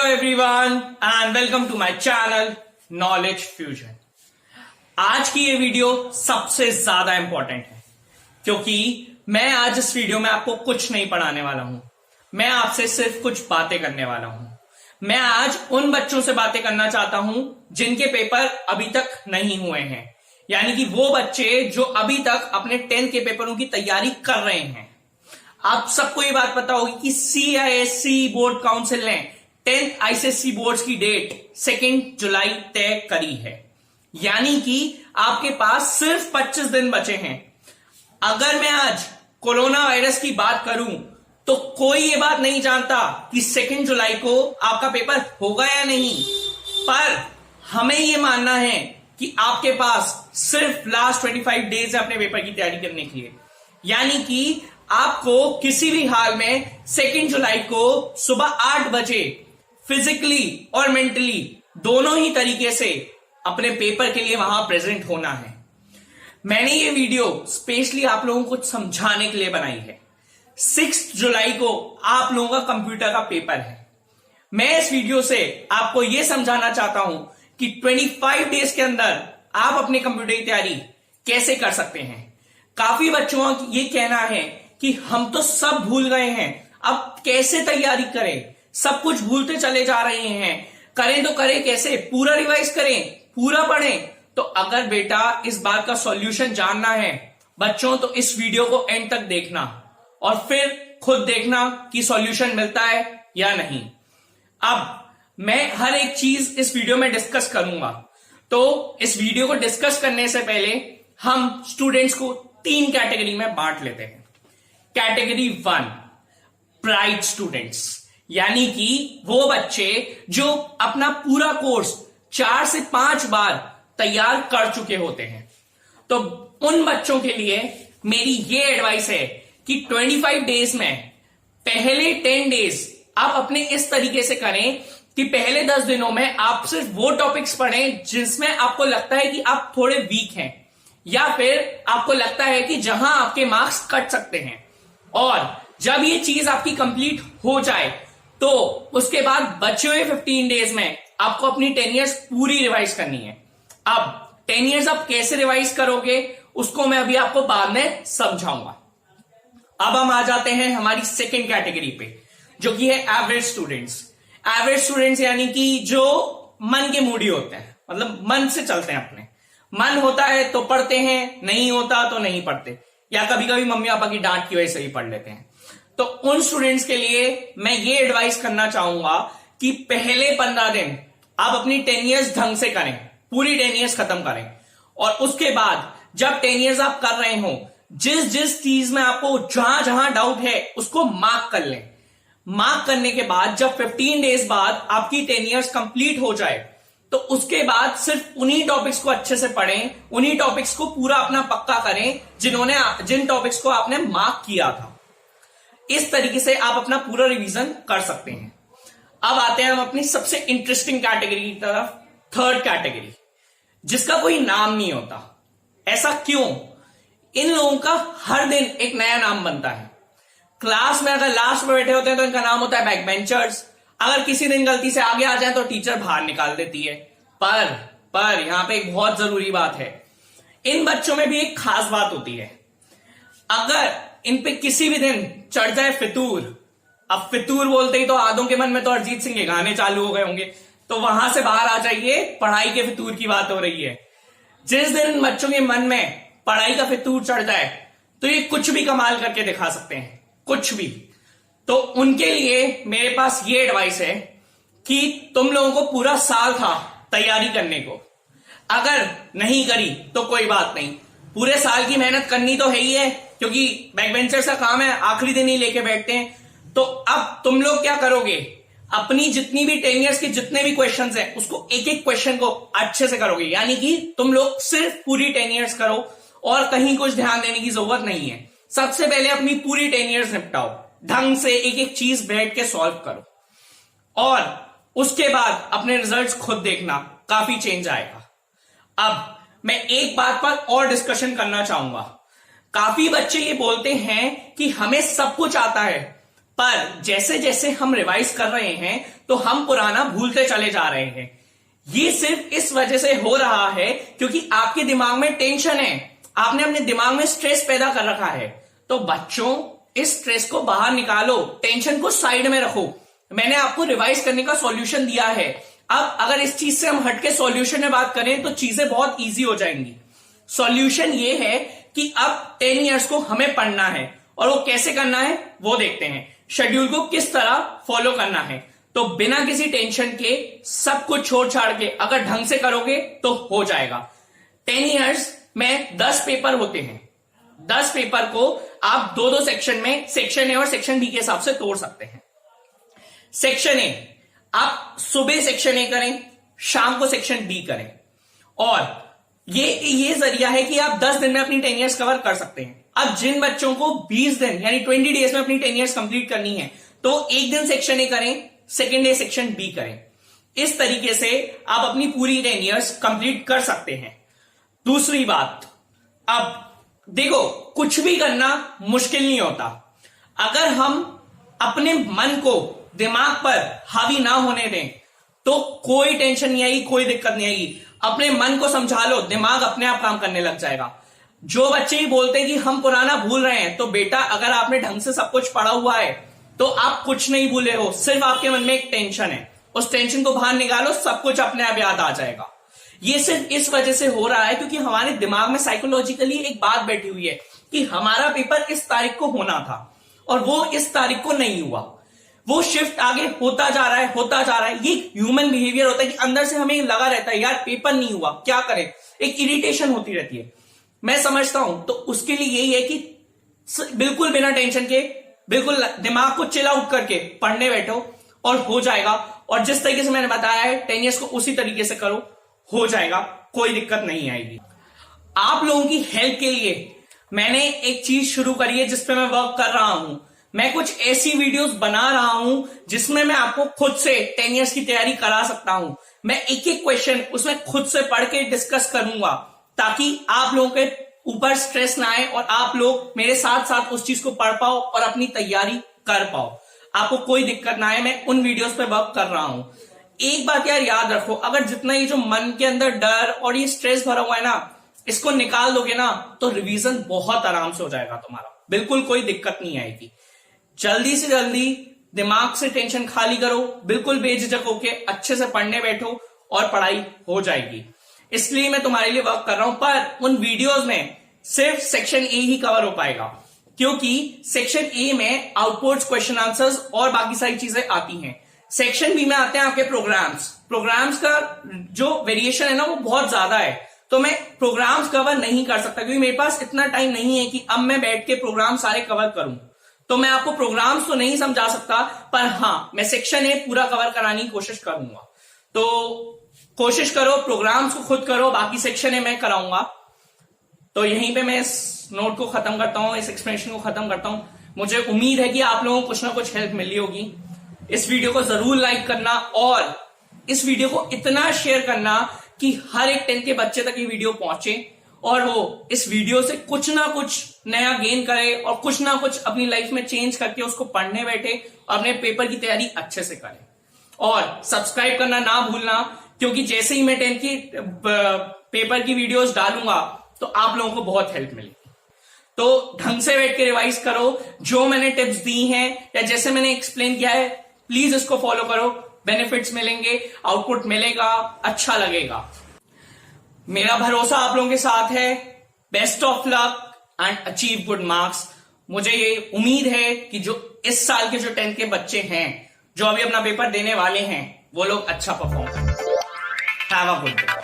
Everyone and welcome to my channel knowledge fusion. आज की ये वीडियो सबसे ज्यादा इंपॉर्टेंट है क्योंकि मैं आज इस वीडियो में आपको कुछ नहीं पढ़ाने वाला हूं। मैं आपसे सिर्फ कुछ बातें करने वाला हूं। मैं आज उन बच्चों से बातें करना चाहता हूं जिनके पेपर अभी तक नहीं हुए हैं, यानी कि वो बच्चे जो अभी तक अपने 10th के पेपरों की तैयारी कर रहे हैं। आप सबको ये बात पता होगी कि CISC बोर्ड काउंसिल ने 10th ICSE बोर्ड्स की डेट 2 जुलाई तय करी है, यानी कि आपके पास सिर्फ 25 दिन बचे हैं। अगर मैं आज कोरोना वायरस की बात करूं तो कोई ये बात नहीं जानता कि 2 जुलाई को आपका पेपर होगा या नहीं, पर हमें ये मानना है कि आपके पास सिर्फ लास्ट 25 डेज है अपने पेपर की तैयारी करने के लिए, यानी कि आपको किसी भी हाल में 2 जुलाई को सुबह 8 बजे फिजिकली और मेंटली दोनों ही तरीके से अपने पेपर के लिए वहां प्रेजेंट होना है। मैंने ये वीडियो स्पेशली आप लोगों को समझाने के लिए बनाई है। 6 जुलाई को आप लोगों का कंप्यूटर का पेपर है। मैं इस वीडियो से आपको यह समझाना चाहता हूं कि 25 डेज के अंदर आप अपने कंप्यूटर की तैयारी कैसे कर सकते हैं। काफी बच्चों का ये कहना है कि हम तो सब भूल गए हैं, अब कैसे तैयारी करें, सब कुछ भूलते चले जा रहे हैं, करें तो करें कैसे, पूरा रिवाइज करें, पूरा पढ़ें। तो अगर बेटा इस बात का सॉल्यूशन जानना है बच्चों, तो इस वीडियो को एंड तक देखना और फिर खुद देखना कि सॉल्यूशन मिलता है या नहीं। अब मैं हर एक चीज इस वीडियो में डिस्कस करूंगा, तो इस वीडियो को डिस्कस करने से पहले हम स्टूडेंट्स को 3 कैटेगरी में बांट लेते हैं। कैटेगरी 1 ब्राइट स्टूडेंट्स, यानी कि वो बच्चे जो अपना पूरा कोर्स 4 से 5 बार तैयार कर चुके होते हैं। तो उन बच्चों के लिए मेरी ये एडवाइस है कि 25 डेज में पहले 10 डेज आप अपने इस तरीके से करें कि पहले 10 दिनों में आप सिर्फ वो टॉपिक्स पढ़ें जिसमें आपको लगता है कि आप थोड़े वीक हैं, या फिर आपको लगता है कि जहां आपके मार्क्स कट सकते हैं। और जब ये चीज आपकी कंप्लीट हो जाए तो उसके बाद बचे हुए 15 डेज में आपको अपनी 10 ईयर्स पूरी रिवाइज करनी है। अब 10 ईयर्स आप कैसे रिवाइज करोगे उसको मैं अभी आपको बाद में समझाऊंगा। अब हम आ जाते हैं हमारी सेकंड कैटेगरी पे, जो कि है एवरेज स्टूडेंट्स। एवरेज स्टूडेंट्स यानी कि जो मन के मूडी होते हैं, मतलब मन से चलते हैं, अपने मन होता है तो पढ़ते हैं, नहीं होता तो नहीं पढ़ते, या कभी कभी मम्मी पापा की डांट की वजह से भी पढ़ लेते हैं। तो उन स्टूडेंट्स के लिए मैं ये एडवाइस करना चाहूंगा कि पहले 15 दिन आप अपनी 10 ईयर्स ढंग से करें, पूरी 10 ईयर्स खत्म करें, और उसके बाद जब 10 ईयर्स आप कर रहे हो, जिस जिस चीज में आपको जहां जहां डाउट है उसको मार्क कर लें। मार्क करने के बाद जब 15 डेज बाद आपकी 10 ईयर्स कंप्लीट हो जाए तो उसके बाद सिर्फ उन्हीं टॉपिक्स को अच्छे से पढ़ें, उन्हीं टॉपिक्स को पूरा अपना पक्का करें जिन टॉपिक्स को आपने मार्क किया था। इस तरीके से आप अपना पूरा रिवीजन कर सकते हैं। अब आते हैं हम अपनी सबसे इंटरेस्टिंग कैटेगरी की तरफ, थर्ड कैटेगरी, जिसका कोई नाम नहीं होता। ऐसा क्यों? इन लोगों का हर दिन एक नया नाम बनता है। क्लास में अगर लास्ट में बैठे होते हैं तो इनका नाम होता है बैक बेंचर्स। अगर किसी दिन गलती से आगे आ जाए तो टीचर बाहर निकाल देती है। पर यहां पे एक बहुत जरूरी बात है, इन बच्चों में भी एक खास बात होती है। अगर इन पे किसी भी दिन चढ़ जाए फितूर, अब फितूर बोलते ही तो आधों के मन में तो अरिजीत सिंह के गाने चालू हो गए होंगे, तो वहां से बाहर आ जाइए, पढ़ाई के फितूर की बात हो रही है। जिस दिन बच्चों के मन में पढ़ाई का फितूर चढ़ जाए तो ये कुछ भी कमाल करके दिखा सकते हैं, कुछ भी। तो उनके लिए मेरे पास ये एडवाइस है कि तुम लोगों को पूरा साल था तैयारी करने को, अगर नहीं करी तो कोई बात नहीं, पूरे साल की मेहनत करनी तो है ही है, क्योंकि बैक बेंचर्स का काम है, आखिरी दिन ही लेके बैठते हैं। तो अब तुम लोग क्या करोगे, अपनी जितनी भी 10 ईयर्स के जितने भी क्वेश्चंस हैं उसको एक एक क्वेश्चन को अच्छे से करोगे, यानी कि तुम लोग सिर्फ पूरी 10 ईयर्स करो और कहीं कुछ ध्यान देने की जरूरत नहीं है। सबसे पहले अपनी पूरी 10 ईयर्स निपटाओ, ढंग से एक एक चीज बैठ के सॉल्व करो, और उसके बाद अपने रिजल्ट्स खुद देखना, काफी चेंज आएगा। अब मैं एक बात पर और डिस्कशन करना चाहूंगा। काफी बच्चे ये बोलते हैं कि हमें सब कुछ आता है, पर जैसे जैसे हम रिवाइज कर रहे हैं तो हम पुराना भूलते चले जा रहे हैं। ये सिर्फ इस वजह से हो रहा है क्योंकि आपके दिमाग में टेंशन है, आपने अपने दिमाग में स्ट्रेस पैदा कर रखा है। तो बच्चों, इस स्ट्रेस को बाहर निकालो, टेंशन को साइड में रखो। मैंने आपको रिवाइज करने का सॉल्यूशन दिया है। अब अगर इस चीज से हम हटके सॉल्यूशन में बात करें तो चीजें बहुत इजी हो जाएंगी। सॉल्यूशन ये है कि अब 10 इयर्स को हमें पढ़ना है, और वो कैसे करना है वो देखते हैं। शेड्यूल को किस तरह फॉलो करना है, तो बिना किसी टेंशन के सब कुछ छोड़ छाड़ के अगर ढंग से करोगे तो हो जाएगा। 10 इयर्स में 10 पेपर होते हैं। 10 पेपर को आप दो सेक्शन में, सेक्शन ए और सेक्शन बी के हिसाब से तोड़ सकते हैं। सेक्शन ए आप सुबह सेक्शन ए करें, शाम को सेक्शन बी करें, और ये जरिया है कि आप 10 दिन में अपनी 10 इयर्स कवर कर सकते हैं। अब जिन बच्चों को 20 दिन यानी 20 डेज में अपनी 10 इयर्स कंप्लीट करनी है तो एक दिन सेक्शन ए करें, सेकेंड डे सेक्शन बी करें। इस तरीके से आप अपनी पूरी 10 इयर्स कंप्लीट कर सकते हैं। दूसरी बात, अब देखो, कुछ भी करना मुश्किल नहीं होता। अगर हम अपने मन को दिमाग पर हावी ना होने दें तो कोई टेंशन नहीं आएगी, कोई दिक्कत नहीं आएगी। अपने मन को समझा लो, दिमाग अपने आप काम करने लग जाएगा। जो बच्चे ही बोलते हैं कि हम पुराना भूल रहे हैं, तो बेटा अगर आपने ढंग से सब कुछ पढ़ा हुआ है तो आप कुछ नहीं भूले हो, सिर्फ आपके मन में एक टेंशन है। उस टेंशन को बाहर निकालो, सब कुछ अपने आप याद आ जाएगा। ये सिर्फ इस वजह से हो रहा है क्योंकि हमारे दिमाग में साइकोलॉजिकली एक बात बैठी हुई है कि हमारा पेपर इस तारीख को होना था और वो इस तारीख को नहीं हुआ। वो शिफ्ट आगे होता जा रहा है, होता जा रहा है। ये ह्यूमन बिहेवियर होता है कि अंदर से हमें लगा रहता है यार पेपर नहीं हुआ, क्या करें, एक इरिटेशन होती रहती है। मैं समझता हूं, तो उसके लिए यही है कि बिल्कुल बिना टेंशन के, बिल्कुल दिमाग को चिल आउट करके पढ़ने बैठो और हो जाएगा। और जिस तरीके से मैंने बताया है 10 इयर्स को उसी तरीके से करो, हो जाएगा, कोई दिक्कत नहीं आएगी। आप लोगों की हेल्प के लिए मैंने एक चीज शुरू करी है जिसपे मैं वर्क कर रहा हूं। मैं कुछ ऐसी वीडियोस बना रहा हूं जिसमें मैं आपको खुद से 10 इयर्स की तैयारी करा सकता हूं। मैं एक एक क्वेश्चन उसमें खुद से पढ़ के डिस्कस करूंगा ताकि आप लोगों के ऊपर स्ट्रेस ना आए और आप लोग मेरे साथ साथ उस चीज को पढ़ पाओ और अपनी तैयारी कर पाओ, आपको कोई दिक्कत ना आए। मैं उन वीडियोस पे वर्क कर रहा हूं। एक बात यार याद रखो, अगर जितना ये जो मन के अंदर डर और ये स्ट्रेस भरा हुआ है ना, इसको निकाल दोगे ना तो रिवीजन बहुत आराम से हो जाएगा तुम्हारा, बिल्कुल कोई दिक्कत नहीं आएगी। जल्दी से जल्दी दिमाग से टेंशन खाली करो, बिल्कुल बेझिझक होके अच्छे से पढ़ने बैठो और पढ़ाई हो जाएगी। इसलिए मैं तुम्हारे लिए वर्क कर रहा हूं, पर उन वीडियोस में सिर्फ सेक्शन ए ही कवर हो पाएगा क्योंकि सेक्शन ए में आउटपुट्स, क्वेश्चन आंसर्स और बाकी सारी चीजें आती हैं। सेक्शन बी में आते हैं आपके प्रोग्राम्स का जो वेरिएशन है ना वो बहुत ज्यादा है, तो मैं प्रोग्राम्स कवर नहीं कर सकता क्योंकि मेरे पास इतना टाइम नहीं है कि अब मैं बैठ के प्रोग्राम सारे कवर करूं। तो मैं आपको प्रोग्राम्स तो नहीं समझा सकता, पर हाँ मैं सेक्शन ए पूरा कवर कराने की कोशिश करूंगा। तो कोशिश करो, प्रोग्राम्स को खुद करो, बाकी सेक्शन ए मैं कराऊंगा। तो यहीं पे मैं इस नोट को खत्म करता हूं, इस एक्सप्लेनेशन को खत्म करता हूं। मुझे उम्मीद है कि आप लोगों को कुछ ना कुछ हेल्प मिली होगी। इस वीडियो को जरूर लाइक करना और इस वीडियो को इतना शेयर करना कि हर एक 10th के बच्चे तक ये वीडियो पहुंचे और वो इस वीडियो से कुछ ना कुछ नया गेन करे और कुछ ना कुछ अपनी लाइफ में चेंज करके उसको पढ़ने बैठे और अपने पेपर की तैयारी अच्छे से करे। और सब्सक्राइब करना ना भूलना क्योंकि जैसे ही मैं 10th की पेपर की वीडियोस डालूंगा तो आप लोगों को बहुत हेल्प मिलेगी। तो ढंग से बैठ के रिवाइज करो, जो मैंने टिप्स दी हैं या जैसे मैंने एक्सप्लेन किया है प्लीज इसको फॉलो करो, बेनिफिट्स मिलेंगे, आउटपुट मिलेगा, अच्छा लगेगा। मेरा भरोसा आप लोगों के साथ है। Best of luck and achieve good marks. मुझे ये उम्मीद है कि जो इस साल के जो 10th के बच्चे हैं जो अभी अपना पेपर देने वाले हैं वो लोग अच्छा परफॉर्म करें। Have a good day.